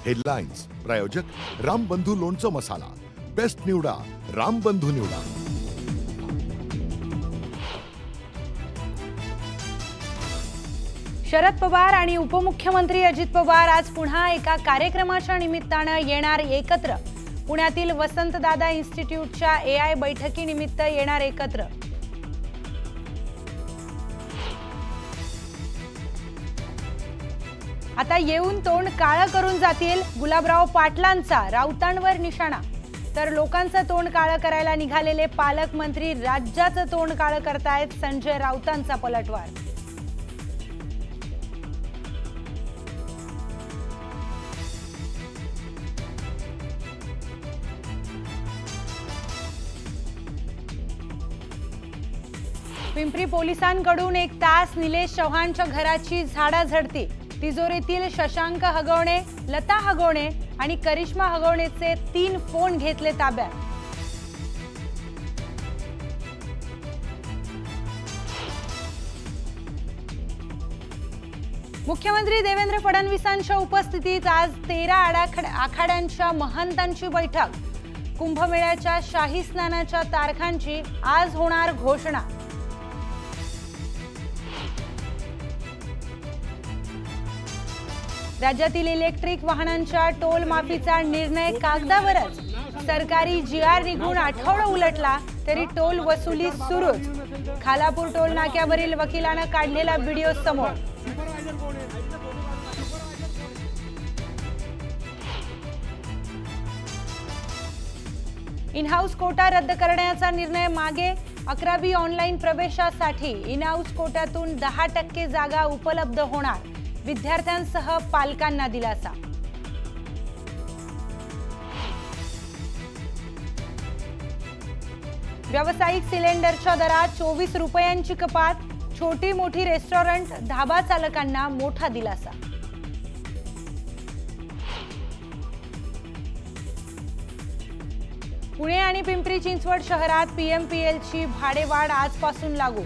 Headlines प्रायोजक रामबंधू लोणचं मसाला, best निवडा रामबंधू निवडा। शरद पवार आणि उपमुख्यमंत्री अजित पवार आज पुन्हा एका कार्यक्रमाच्या निमित्ताने येणार एकत्र। पुण्यातील वसंतदादा इन्स्टिट्यूटच्या AI बैठकीनिमित्त येणार एकत्र। आता येऊन तोंड काळं करून जातील गुलाबराव पाटलांचा राऊतांवर निशाणा। तर लोकांचं तोंड काळं करायला निघालेले पालकमंत्री राज्याचं तोंड काळं करतायत। संजय राऊतांचा पलटवार। पिंपरी पोलिसांकडून 1 तास निलेश चव्हाणच्या घराची झाडाझडती। तिजोरीतील शशांक हगवणे, लता हगवणे आणि करिश्मा हगवणेचे 3 फोन घेतले ताब्यात। मुख्यमंत्री देवेंद्र फडणवीसांच्या उपस्थितीत आज 13 आखाड्यांच्या महंतांची बैठक। कुंभमेळ्याच्या शाही स्नानाच्या तारखांची आज होणार घोषणा। राज्यातील इलेक्ट्रिक वाहनांच्या टोल माफीचा निर्णय कागदावरच। सरकारी GR निघून आठवडा उलटला तरी टोल वसुली सुरूच। खालापूर टोल नाक्यावरील वकिलांना काढलेला व्हिडिओ समोर। इन हाऊस कोटा रद्द करण्याचा निर्णय मागे। 11वी ऑनलाईन प्रवेशासाठी इन हाऊस कोट्यातून 10% जागा उपलब्ध होणार। विद्यार्थ्यांसह पालकांना दिलासा। व्यावसायिक सिलेंडरच्या दरात 24 रुपयांची कपात। छोटी मोठी रेस्टॉरंट धाबा चालकांना मोठा दिलासा। पुणे आणि पिंपरी चिंचवड शहरात PMPLची भाडेवाढ आजपासून लागू।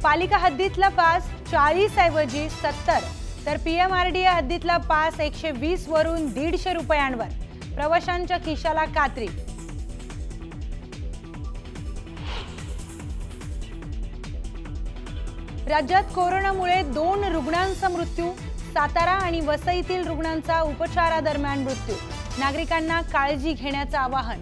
पालिका हद्दीतला पास 40 ऐवजी 70 तर PMRDA हद्दीतला पास 120 वरून 150 रुपयांवर। प्रवाशांच्या खिशाला कात्री। राज्यात कोरोनामुळे 2 रुग्णांचा मृत्यू। सातारा आणि वसईतील रुग्णांचा उपचारादरम्यान मृत्यू। नागरिकांना काळजी घेण्याचं आवाहन।